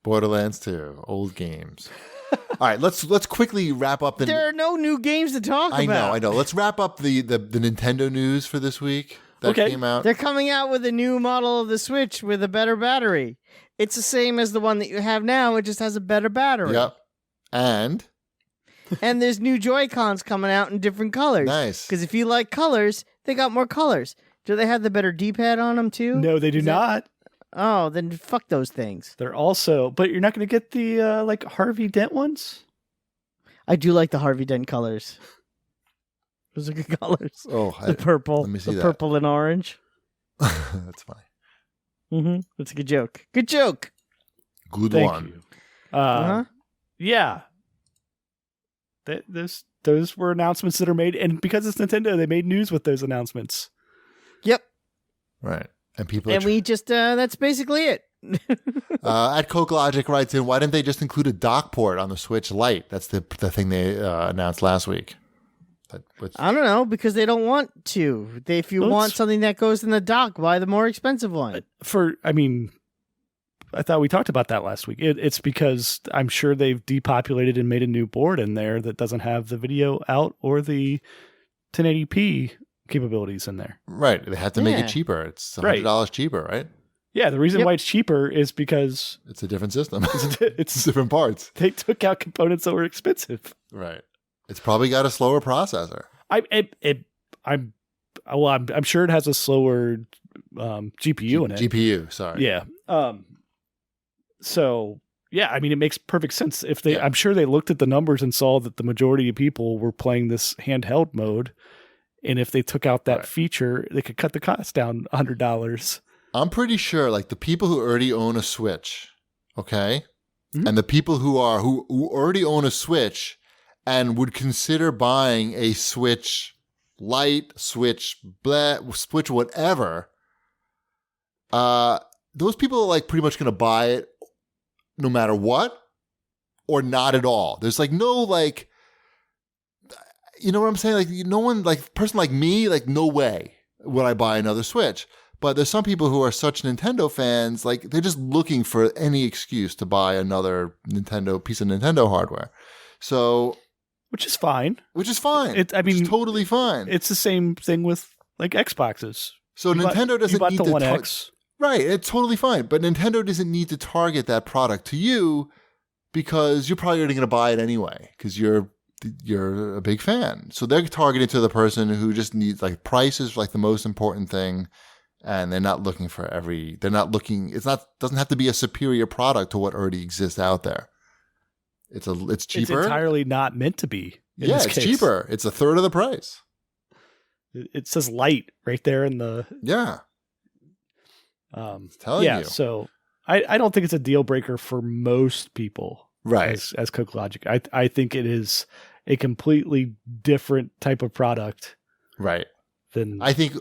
Borderlands 2, old games. All right, let's quickly wrap up. There are no new games to talk about. I know. Let's wrap up the Nintendo news for this week that came out. They're coming out with a new model of the Switch with a better battery. It's the same as the one that you have now. It just has a better battery. Yep. And there's new Joy-Cons coming out in different colors. Nice. Because if you like colors, they got more colors. Do they have the better D-pad on them too? No, they do not. Oh, then fuck those things. They're also, but you're not going to get the like Harvey Dent ones? I do like the Harvey Dent colors. Those are good colors. Oh, the purple. Let me see the that. Purple and orange. That's funny. Mm-hmm. That's a good joke. Good joke. Good Thank one. You. Yeah. Those were announcements that are made, and because it's Nintendo, they made news with those announcements. Yep. Right. And people. And we just, that's basically it. At CAGlogic writes in, why didn't they just include a dock port on the Switch Lite? That's the thing they announced last week. I don't know, because they don't want to. If you want something that goes in the dock, buy the more expensive one. I thought we talked about that last week. It's because I'm sure they've depopulated and made a new board in there that doesn't have the video out or the 1080p capabilities in there. Right. They had to make it cheaper. It's $100 cheaper, right? Yeah, the reason why it's cheaper is because it's a different system. It's different parts. They took out components that were expensive. Right. It's probably got a slower processor. I'm sure it has a slower GPU in it. GPU, sorry. Yeah. So yeah, I mean, it makes perfect sense. I'm sure they looked at the numbers and saw that the majority of people were playing this handheld mode, and if they took out that feature, they could cut the cost down $100. I'm pretty sure, like the people who already own a Switch, okay, mm-hmm. and the people who already own a Switch and would consider buying a Switch Lite, Switch whatever, those people are like pretty much going to buy it no matter what or not at all. There's like no like, you know what I'm saying? Like no one, like a person like me, like no way would I buy another Switch. But there's some people who are such Nintendo fans, like they're just looking for any excuse to buy another piece of Nintendo hardware. So, which is fine. It's totally fine. It's the same thing with like Xboxes. So Nintendo doesn't need the to One X. Right, it's totally fine. But Nintendo doesn't need to target that product to you because you're probably already going to buy it anyway because you're a big fan. So they're targeted to the person who just needs, like, price is like the most important thing. And they're not looking doesn't have to be a superior product to what already exists out there. It's cheaper. It's entirely not meant to be. It's cheaper. It's a third of the price. It says light right there in the. Yeah. Telling you. So I don't think it's a deal breaker for most people. Right. As CAGlogic. I think it is a completely different type of product. Right. He's Switch.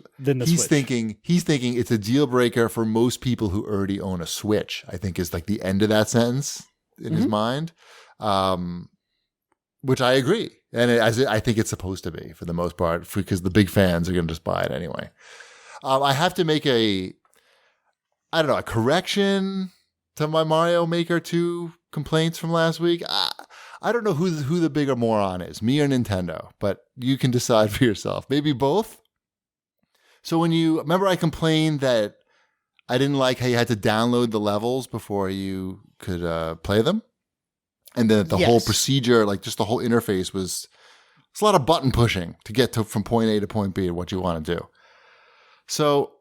He's thinking it's a deal breaker for most people who already own a Switch, I think is like the end of that sentence in his mind. Which I agree. And I think it's supposed to be for the most part because the big fans are going to just buy it anyway. I have to make a correction to my Mario Maker 2 complaints from last week. I don't know who the bigger moron is, me or Nintendo, but you can decide for yourself. Maybe both. So remember I complained that I didn't like how you had to download the levels before you could play them? And then the whole procedure, like just the whole interface it's a lot of button pushing to get from point A to point B, what you want to do. So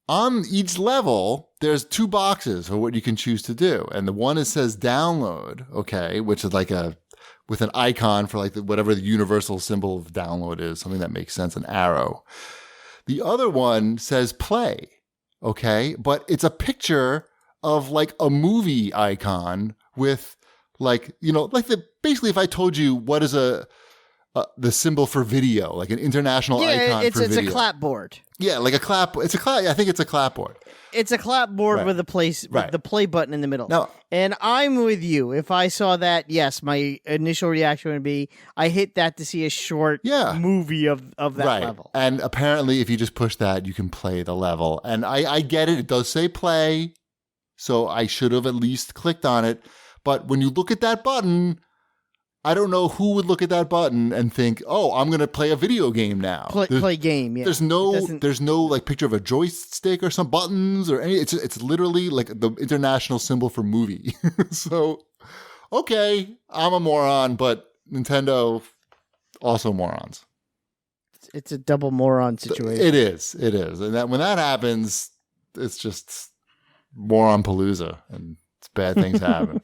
on each level, there's 2 boxes for what you can choose to do. And the one that says download, okay, which is like with an icon for like whatever the universal symbol of download is, something that makes sense, an arrow. The other one says play, okay, but it's a picture of like a movie icon with like, basically if I told you what is the symbol for video, like an international icon for video. It's a clapboard. Yeah, like a clap. I think it's a clapboard. It's a clapboard with the play button in the middle. No. And I'm with you. If I saw that, yes, my initial reaction would be, I hit that to see a short movie of that level. And apparently, if you just push that, you can play the level. And I get it. It does say play. so I should have at least clicked on it. But when you look at that button, I don't know who would look at that button and think, "Oh, I'm going to play a video game now." Play game. Yeah. There's no like picture of a joystick or some buttons or any. It's literally like the international symbol for movie. So, okay, I'm a moron, but Nintendo also morons. It's a double moron situation. It is, and when that happens, it's just moron palooza, and bad things happen.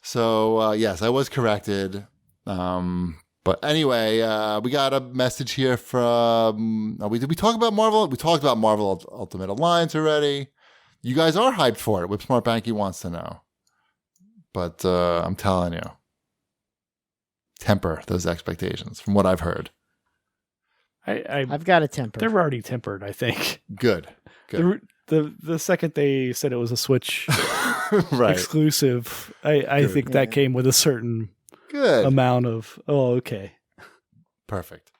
So, yes, I was corrected. But anyway, we got a message here from... did we talk about Marvel? We talked about Marvel Ultimate Alliance already. You guys are hyped for it. Whip Smart Banky wants to know. But I'm telling you, temper those expectations from what I've heard. I've got a temper. They're already tempered, I think. Good. The second they said it was a Switch right. exclusive, I think that came with a certain amount of, okay. Perfect.